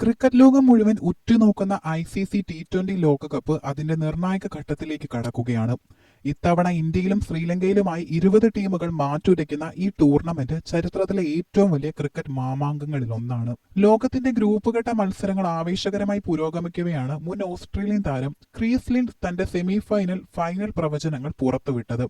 Cricket ലോകം മുഴുവൻ ഉറ്റുനോക്കുന്ന ICC T20 ലോകകപ്പ് അതിന്റെ നിർണായക ഘട്ടത്തിലേക്ക് കടക്കുകയാണ്. ഇത്തവണ ഇന്ത്യയിലും ശ്രീലങ്കയിലുമായി 20 ടീമുകൾ മാറ്റുരയ്ക്കുന്ന ഈ ടൂർണമെന്റ് ചരിത്രത്തിലെ ഏറ്റവും വലിയ ക്രിക്കറ്റ് മാമാങ്കങ്ങളിലൊന്നാണ്. ലോകത്തിന്റെ ഗ്രൂപ്പുഘട്ട മത്സരങ്ങൾ ആവേശകരമായി പുരോഗമിക്കവെയാണ് മുൻ ഓസ്ട്രേലിയൻ താരം ക്രിസ് ലിൻ തന്റെ ഫൈനൽ പ്രവചനങ്ങൾ പുറത്തുവിട്ടത്.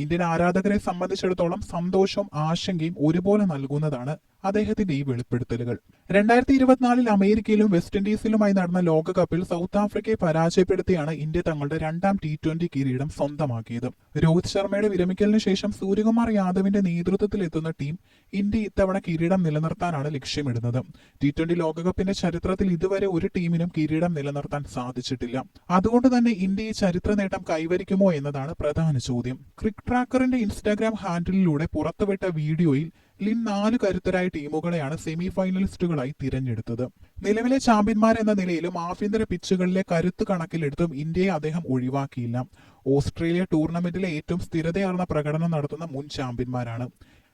ഇന്ത്യൻ ആരാധകരെ സംബന്ധിച്ചിടത്തോളം സന്തോഷവും ആശങ്കയും ഒരുപോലെ നൽകുന്നതാണ് അദ്ദേഹത്തിന്റെ ഈ വെളിപ്പെടുത്തലുകൾ. 2024 അമേരിക്കയിലും വെസ്റ്റ് ഇൻഡീസിലുമായി നടന്ന ലോകകപ്പിൽ സൗത്ത് ആഫ്രിക്കയെ പരാജയപ്പെടുത്തിയാണ് ഇന്ത്യ തങ്ങളുടെ രണ്ടാം T20 കിരീടം സ്വന്തമാക്കിയത്. രോഹിത് ശർമ്മയുടെ വിരമിക്കലിന് ശേഷം സൂര്യകുമാർ യാദവിന്റെ നേതൃത്വത്തിലെത്തുന്ന ടീം ഇന്ത്യ ഇത്തവണ കിരീടം നിലനിർത്താനാണ് ലക്ഷ്യമിടുന്നത്. T20 ലോകകപ്പിന്റെ ചരിത്രത്തിൽ ഇതുവരെ ഒരു ടീമിനും കിരീടം നിലനിർത്താൻ സാധിച്ചിട്ടില്ല. അതുകൊണ്ട് തന്നെ ഇന്ത്യ ഈ ചരിത്ര നേട്ടം കൈവരിക്കുമോ എന്നതാണ് പ്രധാന ചോദ്യം. ക്രിക്ക് ട്രാക്കറിന്റെ ഇൻസ്റ്റാഗ്രാം ഹാൻഡിലിലൂടെ പുറത്തുവിട്ട വീഡിയോയിൽ ലിൻ 4 കരുത്തരായ ടീമുകളെയാണ് ഫൈനലിസ്റ്റുകളായി തിരഞ്ഞെടുത്തത്. നിലവിലെ ചാമ്പ്യന്മാരെന്ന നിലയിലും ആഭ്യന്തര പിച്ചുകളിലെ കരുത്ത് കണക്കിലെടുത്തും ഇന്ത്യയെ അദ്ദേഹം ഒഴിവാക്കിയില്ല. ഓസ്ട്രേലിയ ടൂർണമെന്റിലെ ഏറ്റവും സ്ഥിരതയാർന്ന പ്രകടനം നടത്തുന്ന മുൻ ചാമ്പ്യന്മാരാണ്.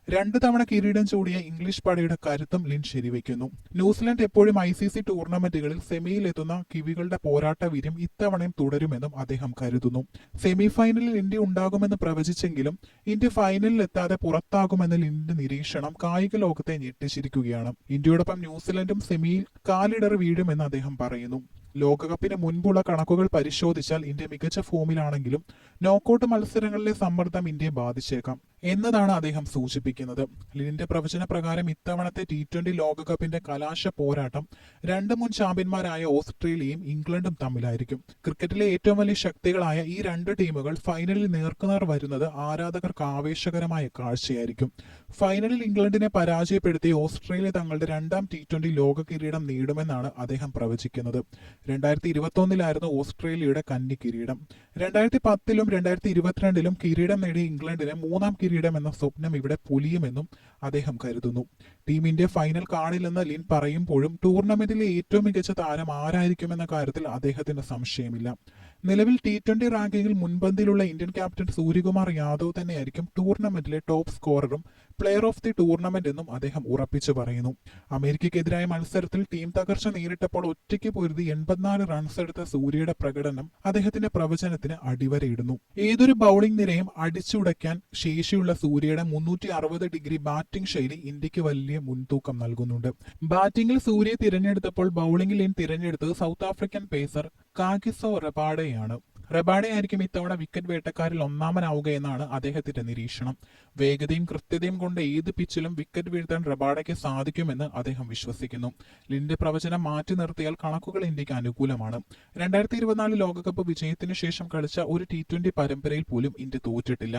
2 തവണ കിരീടം ചൂടിയ ഇംഗ്ലീഷ് പടയുടെ കരുത്തും ലിൻ ശരിവയ്ക്കുന്നു. ന്യൂസിലൻഡ് എപ്പോഴും ICC ടൂർണമെന്റുകളിൽ സെമിയിലെത്തുന്ന കിവികളുടെ പോരാട്ട വീര്യം ഇത്തവണയും തുടരുമെന്നും അദ്ദേഹം കരുതുന്നു. സെമിഫൈനലിൽ ഇന്ത്യ ഉണ്ടാകുമെന്ന് പ്രവചിച്ചെങ്കിലും ഇന്ത്യ ഫൈനലിൽ എത്താതെ പുറത്താകുമെന്ന ലിന്റെ നിരീക്ഷണം കായിക ലോകത്തെ ഞെട്ടിച്ചിരിക്കുകയാണ്. ഇന്ത്യയോടൊപ്പം ന്യൂസിലൻഡും സെമിയിൽ കാലിടറി വീഴുമെന്ന് അദ്ദേഹം പറയുന്നു. ലോകകപ്പിന് മുൻപുള്ള കണക്കുകൾ പരിശോധിച്ചാൽ ഇന്ത്യ മികച്ച ഫോമിലാണെങ്കിലും നോക്കൌട്ട് മത്സരങ്ങളിലെ സമ്മർദ്ദം ഇന്ത്യയെ ബാധിച്ചേക്കാം എന്നതാണ് അദ്ദേഹം സൂചിപ്പിക്കുന്നത്. ലിനിന്റെ പ്രവചന പ്രകാരം ഇത്തവണത്തെ T20 ലോകകപ്പിന്റെ കലാശ പോരാട്ടം 2 മുൻ ചാമ്പ്യന്മാരായ ഓസ്ട്രേലിയയും ഇംഗ്ലണ്ടും തമ്മിലായിരിക്കും. ക്രിക്കറ്റിലെ ഏറ്റവും വലിയ ശക്തികളായ ഈ 2 ടീമുകൾ ഫൈനലിൽ നേർക്കുനേർ വരുന്നത് ആരാധകർക്ക് ആവേശകരമായ കാഴ്ചയായിരിക്കും. ഫൈനലിൽ ഇംഗ്ലണ്ടിനെ പരാജയപ്പെടുത്തി ഓസ്ട്രേലിയ തങ്ങളുടെ രണ്ടാം T20 ലോക കിരീടം നേടുമെന്നാണ് അദ്ദേഹം പ്രവചിക്കുന്നത്. 2021 ഓസ്ട്രേലിയയുടെ കന്നി കിരീടം. 2010 2022 കിരീടം നേടിയ ഇംഗ്ലണ്ടിന് 3ാം കിരീടം എന്ന സ്വപ്നം ഇവിടെ പൊലിയുമെന്നും അദ്ദേഹം കരുതുന്നു. ടീം ഇന്ത്യ ഫൈനൽ കാണില്ലെന്ന് ലിൻ പറയുമ്പോഴും ടൂർണമെന്റിലെ ഏറ്റവും മികച്ച താരം ആരായിരിക്കുമെന്ന കാര്യത്തിൽ അദ്ദേഹത്തിന് സംശയമില്ല. നിലവിൽ T20 റാങ്കിങ്ങിൽ മുൻപന്തിയിലുള്ള ഇന്ത്യൻ ക്യാപ്റ്റൻ സൂര്യകുമാർ യാദവ് തന്നെയായിരിക്കും ടൂർണമെന്റിലെ ടോപ്പ് സ്കോററും പ്ലെയർ ഓഫ് ദി ടൂർണമെന്റ് എന്നും അദ്ദേഹം ഉറപ്പിച്ചു പറയുന്നു. അമേരിക്കയ്ക്കെതിരായ മത്സരത്തിൽ ടീം തകർച്ച നേരിട്ടപ്പോൾ ഒറ്റയ്ക്ക് പൊരുതി 84 റൺസ് എടുത്ത സൂര്യയുടെ പ്രകടനം അദ്ദേഹത്തിന്റെ പ്രവചനത്തിന് അടിവരയിടുന്നു. ഏതൊരു ബൌളിംഗ് നിരയും അടിച്ചുടയ്ക്കാൻ ശേഷിയുള്ള സൂര്യയുടെ 360 ഡിഗ്രി ബാറ്റിംഗ് ശൈലി ഇന്ത്യക്ക് വലിയ മുൻതൂക്കം നൽകുന്നുണ്ട്. ബാറ്റിംഗിൽ സൂര്യയെ തിരഞ്ഞെടുത്തപ്പോൾ ബൌളിംഗിൽ തിരഞ്ഞെടുത്തത് സൗത്ത് ആഫ്രിക്കൻ പേസർ കാഗിസോ റബാഡയാണ്. റബാഡയായിരിക്കും ഇത്തവണ വിക്കറ്റ് വേട്ടക്കാരിൽ ഒന്നാമനാവുക എന്നാണ് അദ്ദേഹത്തിന്റെ നിരീക്ഷണം. വേഗതയും കൃത്യതയും കൊണ്ട് ഏത് പിച്ചിലും വിക്കറ്റ് വീഴ്ത്താൻ റബാഡയ്ക്ക് സാധിക്കുമെന്ന് അദ്ദേഹം വിശ്വസിക്കുന്നു. ലിന്റെ പ്രവചനം മാറ്റി നിർത്തിയാൽ കണക്കുകൾ ഇന്ത്യക്ക് അനുകൂലമാണ്. 2024 ലോകകപ്പ് വിജയത്തിന് ശേഷം കളിച്ച ഒരു T20 പരമ്പരയിൽ പോലും ഇന്ത്യ തോറ്റിട്ടില്ല.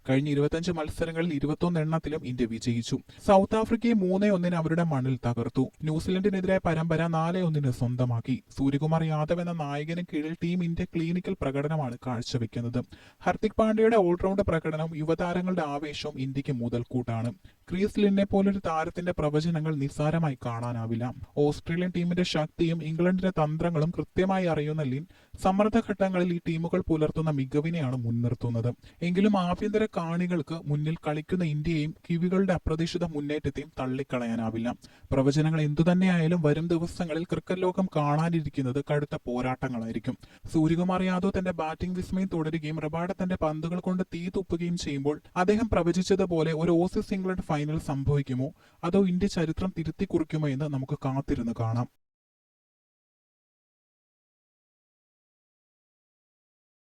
കഴിഞ്ഞ 25 മത്സരങ്ങളിൽ 21 എണ്ണത്തിലും ഇന്ത്യ വിജയിച്ചു. സൗത്ത് ആഫ്രിക്കയെ 3-1 അവരുടെ മണ്ണിൽ തകർത്തു. ന്യൂസിലൻഡിനെതിരായ പരമ്പര 4-1 സ്വന്തമാക്കി. സൂര്യകുമാർ യാദവ് എന്ന നായകന് കീഴിൽ ടീം ഇന്ത്യ ക്ലിനിക്കൽ പ്രകടനമാണ് കാഴ്ചവെക്കുന്നത്. ഹർദിക് പാണ്ഡ്യയുടെ ഓൾറൗണ്ട് പ്രകടനവും യുവതാരങ്ങളുടെ ആവേശവും ഇന്ത്യക്ക് മുതൽക്കൂട്ടാണ്. ക്രിസ് ലിനെ പോലൊരു താരത്തിന്റെ പ്രവചനങ്ങൾ നിസ്സാരമായി കാണാനാവില്ല. ഓസ്ട്രേലിയൻ ടീമിന്റെ ശക്തിയും ഇംഗ്ലണ്ടിന്റെ തന്ത്രങ്ങളും കൃത്യമായി അറിയുന്ന ലിൻ സമ്മർദ്ദഘട്ടങ്ങളിൽ ഈ ടീമുകൾ പുലർത്തുന്ന മികവിനെയാണ് മുൻനിർത്തുന്നത്. എങ്കിലും ആഭ്യന്തര കാണികൾക്ക് മുന്നിൽ കളിക്കുന്ന ഇന്ത്യയെയും കിവികളുടെ അപ്രതീക്ഷിത മുന്നേറ്റത്തെയും തള്ളിക്കളയാനാവില്ല. പ്രവചനങ്ങൾ എന്തുതന്നെയായാലും വരും ദിവസങ്ങളിൽ ക്രിക്കറ്റ് ലോകം കാണാനിരിക്കുന്നത് കടുത്ത പോരാട്ടങ്ങളായിരിക്കും. സൂര്യകുമാർ യാദവ് തന്റെ ബാറ്റിംഗ് വിസ്മയം തുടരുകയും റബാഡ തന്റെ പന്തുകൾ കൊണ്ട് തീ തുപ്പുകയും ചെയ്യുമ്പോൾ അദ്ദേഹം പ്രവചിച്ചതുപോലെ ഒരു ഓസീസ് ഇംഗ്ലണ്ട് ഫൈനൽ സംഭവിക്കുമോ അതോ ഇന്ത്യ ചരിത്രം തിരുത്തി കുറിക്കുമോ എന്ന് നമുക്ക് കാത്തിരുന്ന് കാണാം.